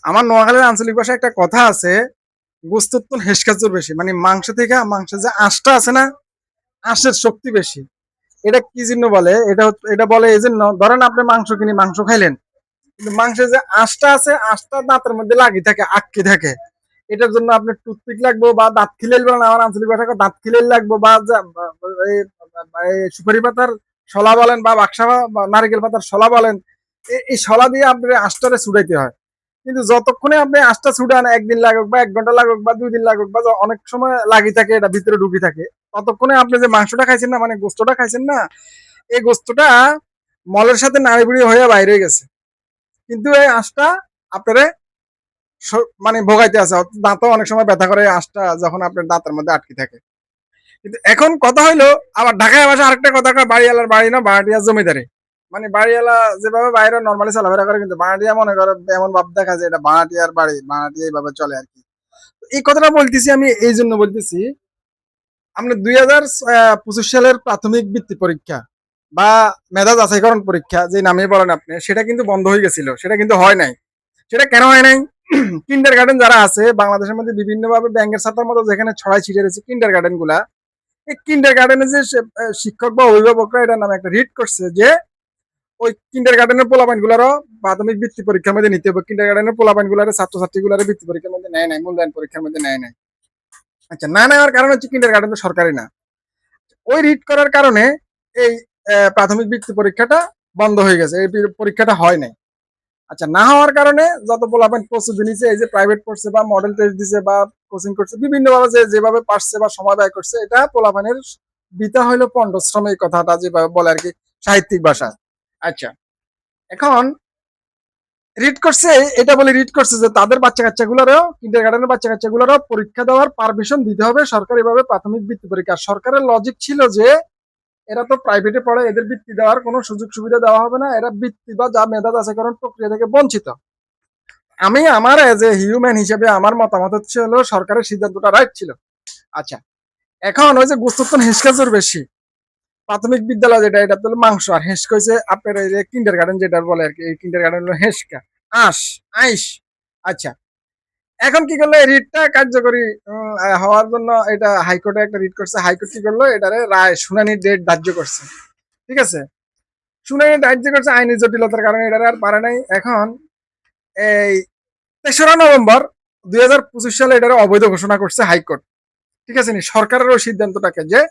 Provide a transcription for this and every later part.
আমার নোয়াখালীর আঞ্চলিক ভাষায় একটা কথা আছে, গোস্তের তুন হেসকাচুর বেশি, মানে মাংস থেকে মাংসের যে আঁশটা আছে না, আঁশের শক্তি বেশি। এটা কি জন্য বলে, এটা বলে এই জন্য, ধরেন আপনি মাংস কিনে মাংস খাইলেন, কিন্তু মাংসের যে আঁশটা আছে, আঁশটা দাঁতের মধ্যে লাগি থাকে, আটকে থাকে। এটার জন্য আপনি টুথপিক লাগবো বা দাঁত খিলেল বলেন, আমার আঞ্চলিক ভাষায় দাঁত খিলেল লাগবো, বা সুপারি পাতার শলা বলেন, বা বাক্সা বা নারিকেল পাতার শলা বলেন, এই শলা দিয়ে আপনার আঁশটারে ছুটাইতে হয়। কিন্তু যতক্ষণে আপনি আঁশটা ছুটান, একদিন লাগুক বা 1 ঘন্টা লাগুক বা 2 দিন লাগুক বা অনেক সময় লাগি থাকে, এটা ভিতরে ঢুকি থাকে, ততক্ষণে আপনি যে মাংসটা খাইছেন না, মানে গোস্তটা খাইছেন না, এই গোস্তটা মলের সাথে নাড়িভুড়ি হয়ে বাইরে গেছে, কিন্তু এই আঁশটা আপনারে মানে ভোগাইতে আছে, দাঁতও অনেক সময় ব্যথা করে আঁশটা যখন আপনার দাঁতের মধ্যে আটকে থাকে। কিন্তু এখন কথা হইলো, আবার ঢাকায় ভাষা আরেকটা কথা কয়, বাড়িওয়ালার বাড়ি না ভাড়াটিয়া জমিদারি। মানে বাড়িওয়ালা যেভাবে বাইরে নর্মালি চলাফেরা করে, কিন্তু ভাড়াটিয়া মনে করে এমন ভাব দেখা যায় এটা ভাড়াটিয়ার বাড়ি, ভাড়াটিয়া এইভাবে চলে আর কি। এই কথাটা বলতেছি আমি এই জন্য বলতেছি, আমরা 2025 সালের প্রাথমিক বৃত্তি পরীক্ষা বা মেধা যাচাইকরণ পরীক্ষা যে নামে বলেন আপনি, সেটা কিন্তু বন্ধ হয়ে গেছিল, সেটা কিন্তু হয় নাই। সেটা কেন হয় নাই? কিন্ডার গার্ডেন যারা আছে বাংলাদেশের মধ্যে বিভিন্ন ভাবে ব্যাংকের ছাত্রের মতো যেখানে ছড়াই ছিটে রয়েছে কিন্ডার গার্ডেন গুলা, এই কিন্ডার গার্ডেনে যে শিক্ষক বা অভিভাবকরা এটা নামে একটা রিট করছে যে ওই কিন্ডার গার্ডেনের পোলাপাইন গুলারও প্রাথমিক বৃত্তি পরীক্ষার মধ্যে নিতে হবে। কিন্ডার গার্ডেনের পোলাপাইন গুলার ছাত্রছাত্রী গুলার বৃত্তি পরীক্ষার মধ্যে নেয় নাই, মূল্যায়ন পরীক্ষার মধ্যে নেয় নাই। আচ্ছা, না নেওয়ার কারণ হচ্ছে কিন্ডার গার্ডেন তো সরকারি না। ওই রিট করার কারণে এই প্রাথমিক বৃত্তি পরীক্ষাটা বন্ধ হয়ে গেছে, এই পরীক্ষাটা হয় নাই। আচ্ছা, না হওয়ার কারণে যত পোলাপাইন প্রস্তুতি নিচ্ছে, এই যে প্রাইভেট পড়ছে বা মডেল টেস্ট দিছে বা কোচিং করছে, বিভিন্ন ভাবে যেভাবে পারছে বা সময় ব্যয় করছে, এটা পোলাপাইনের বিতা হইলো পণ্ডশ্রম, এই কথাটা যেভাবে বলে আর কি সাহিত্যিক ভাষা। আচ্ছা, এখন রিড করছে, এটা বলে রিড করছে যে তাদের বাচ্চা কাচ্চা গুলারও, কিন্ডার গার্ডেনের বাচ্চা কাচ্চা গুলারও পরীক্ষা দেওয়ার পারমিশন দিতে হবে সরকারিভাবে প্রাথমিক বৃত্তি পরীক্ষা। সরকারের লজিক ছিল যে এরা তো প্রাইভেটে পড়ে, এদের বৃত্তি দেওয়ার কোনো সুযোগ সুবিধা দেওয়া হবে না, এরা বৃত্তি বা যা মেধা যাচাইকরণ প্রক্রিয়া থেকে বঞ্চিত। আমি আমার এজ এ হিউম্যান হিসেবে আমার মতামত হচ্ছে হলো সরকারের সিদ্ধান্তটা রাইট ছিল। আচ্ছা, এখন ওই যে গুস্তত্তন হেসকাজোর বেশি, প্রাথমিক বিদ্যালয় যেটা, এটা তো মাংস, আর হেসকা হচ্ছে আপনার এই যে কিন্ডার গার্ডেন যেটা বলে আর কি, এই কিন্ডার গার্ডেন হলো হেসকা, আঁশ, আইস। আচ্ছা, এখন কি করলো, রিটটা কার্যকরী হওয়ার জন্য এটা হাইকোর্টে একটা রিট করছে। হাইকোর্ট কি করলো, এটারে রায় শুনানির ডেট ধার্য করছে। ঠিক আছে, শুনানি ধার্য করছে, আইনি জটিলতার কারণে এটা আর পারে নাই। এখন এই 3রা নভেম্বর 2025 সালে এটারে অবৈধ ঘোষণা করছে হাইকোর্ট। ঠিক আছে নি, সরকারের ওই সিদ্ধান্তটাকে যে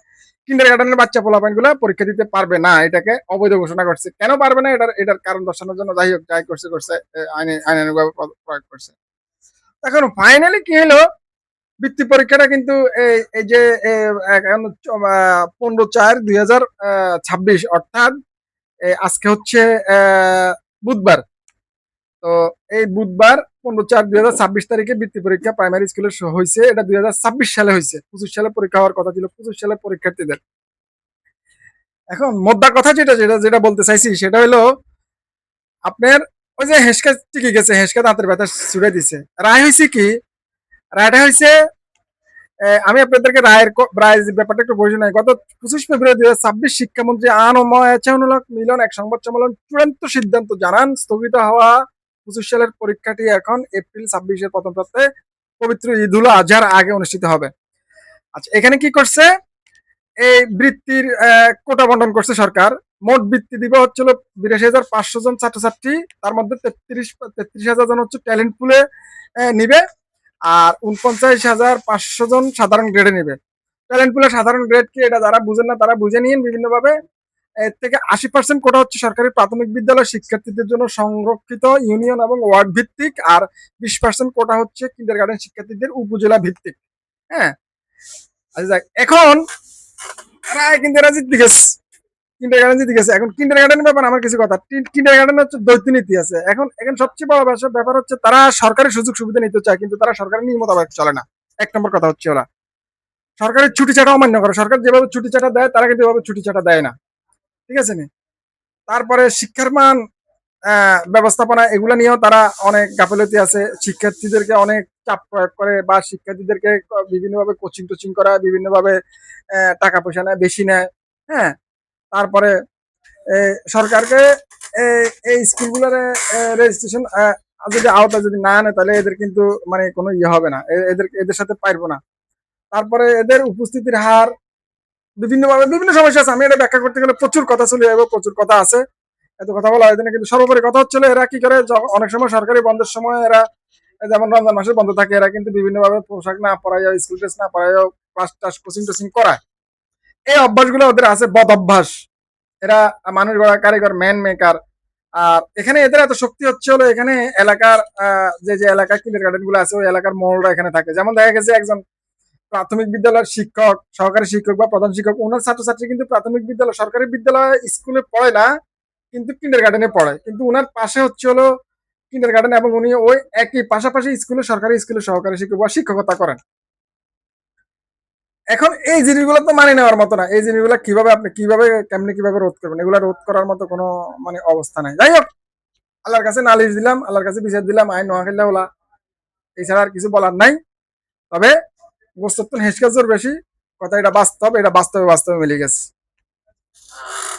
কিন্ডার গার্ডেনের বাচ্চা পোলাপাইন গুলা পরীক্ষা দিতে পারবে না, এটাকে অবৈধ ঘোষণা করছে। কেন পারবে না, এটার কারণ দর্শানোর জন্য যাই হোক, যাই করছে করছে, আইনানুগভাবে প্রয়োগ করছে। এখন ফাইনালি কি হলো, বৃত্তি পরীক্ষাটা কিন্তু এই যে 15/4/2026, অর্থাৎ আজকে হচ্ছে বুধবার। তো এই বুধবার 15/4/2026 বৃত্তি পরীক্ষা প্রাইমারি স্কুলে হয়েছে। এটা 2026 সালে হয়েছে, 25 সালে পরীক্ষা হওয়ার কথা ছিল 25 সালে পরীক্ষার্থীদের। এখন মোদ্দা কথা যেটা যেটা যেটা বলতে চাইছি সেটা হলো আপনার ওই যে হেসকা টিকে গেছে, হেসকা দাঁতের ব্যথা ছুড়ে দিছে, রায় হয়েছে কি, রায়টা হয়েছে, আমি আপনাদেরকে রায়ের ব্যাপারটা একটু বলছি। নাই, গত 25 ফেব্রুয়ারি 2026 শিক্ষামন্ত্রী আনোয়ার মিলন এক সংবাদ সম্মেলন চূড়ান্ত সিদ্ধান্ত জানান, স্থগিত হওয়া 25 সালের পরীক্ষাটি এখন এপ্রিল 26-এর প্রথম সপ্তাহে পবিত্র ঈদ উল আজহার আগে অনুষ্ঠিত হবে। আচ্ছা, এখানে কি করছে, এই বৃত্তির কোটা বন্টন করছে সরকার। মোট বৃত্তি দিবে হচ্ছিল 82,500 জন ছাত্রছাত্রী, তার মধ্যে 33,000 জন হচ্ছে ট্যালেন্ট পুলে নিবে, আর 49,500 জন সাধারণ গ্রেডে নিবে। ট্যালেন্ট পুলে সাধারণ গ্রেড কি, এটা যারা বুঝেন না তারা বুঝে নিন বিভিন্নভাবে। এর থেকে 80% কোটা হচ্ছে সরকারি প্রাথমিক বিদ্যালয় শিক্ষার্থীদের জন্য সংরক্ষিত ইউনিয়ন এবং ওয়ার্ড ভিত্তিক, আর 20% কোটা হচ্ছে কিন্ডার গার্ডেন শিক্ষার্থীদের উপজেলা ভিত্তিক। হ্যাঁ, আচ্ছা, এখন রায় কিন্তু এরা জিতে গেছে, কিন্ডার গার্ডেন জিতে গেছে। এখন কিন্ডার গার্ডেনের ব্যাপার আমার কিছু কথা, কিন্ডার গার্ডেন হচ্ছে দ্বৈত নীতি আছে। এখন এখন সবচেয়ে বড় ব্যাপার হচ্ছে তারা সরকারি সুযোগ সুবিধা নিতে চায়, কিন্তু তারা সরকারের নিয়ম মোতাবেক চলে না। 1 নম্বর কথা হচ্ছে ওরা সরকারের ছুটি ছাটা অমান্য করে, সরকার যেভাবে ছুটি ছাটা দেয় তারা কিন্তু এভাবে ছুটি ছাটা দেয় না। ঠিক আছে নি, তারপরে শিক্ষার মান ব্যবস্থাপনা এগুলো নিয়েও তারা অনেক গাফিলতি আছে, শিক্ষার্থীদেরকে অনেক চাপ প্রয়োগ করে, বা শিক্ষার্থীদেরকে বিভিন্নভাবে কোচিং টোচিং করা, বিভিন্নভাবে টাকা পয়সা নেয়, বেশি নেয়। হ্যাঁ, তারপরে সরকারকে এই স্কুলগুলোর রেজিস্ট্রেশন যদি আওতায় যদি না আনে তাহলে এদের কিন্তু মানে কোনো ইয়ে হবে না, এদের এদের সাথে পারবো না। তারপরে এদের উপস্থিতির হার বিভিন্নভাবে বিভিন্ন সমস্যা আছে, আমি এটা ব্যাখ্যা করতে গেলে প্রচুর কথা চলে যাবে, প্রচুর কথা আছে, এত কথা বলা হয় না। কিন্তু সর্বোপরি কথা হচ্ছিল এরা কি করে, অনেক সময় সরকারি বন্ধের সময় এরা, যেমন রমজান মাসে বন্ধ থাকে, এরা কিন্তু বিভিন্নভাবে পোশাক না পরাইয়া, স্কুল ড্রেস না পরাইয়া ক্লাস টাস কোচিং টোচিং করায়। এই অভ্যাসগুলো ওদের আছে, বদ অভ্যাস। এরা মানুষ গড়া কারিগর, ম্যান মেকার। আর এখানে এদের এত শক্তি হচ্ছে হলো এখানে এলাকার যে যে এলাকার কিন্ডার গার্ডেন গুলো আছে ওই এলাকার মহলরা এখানে থাকে। যেমন দেখা গেছে একজন প্রাথমিক বিদ্যালয়ের শিক্ষক, সহকারী শিক্ষক বা প্রধান শিক্ষক, ওনার ছাত্রছাত্রী কিন্তু প্রাথমিক বিদ্যালয়, সরকারি বিদ্যালয় স্কুলে পড়ে না, কিন্তু কিন্ডার গার্ডেনে পড়ে। কিন্তু ওনার পাশে হচ্ছে হলো কিন্ডার গার্ডেন, এবং উনি ওই একই পাশাপাশি স্কুলে, সরকারি স্কুলে সহকারী শিক্ষক বা শিক্ষকতা করেন। এখন এই জিনিসগুলো তো মানে নেওয়ার মতো না। এই জিনিসগুলো কিভাবে আপনি কিভাবে রোধ করবেন, এগুলো রোধ করার মতো কোনো মানে অবস্থা নাই। যাই হোক, আল্লাহর কাছে নালিশ দিলাম, আল্লাহর কাছে বিচার দিলাম, আইন নোয়াখিল্লা ওলা, এছাড়া আর কিছু বলার নাই। তবে গোস্তর তো হেসকা জোর বেশি, কথা এটা বাস্তব, এটা বাস্তবে বাস্তবে মিলে গেছে।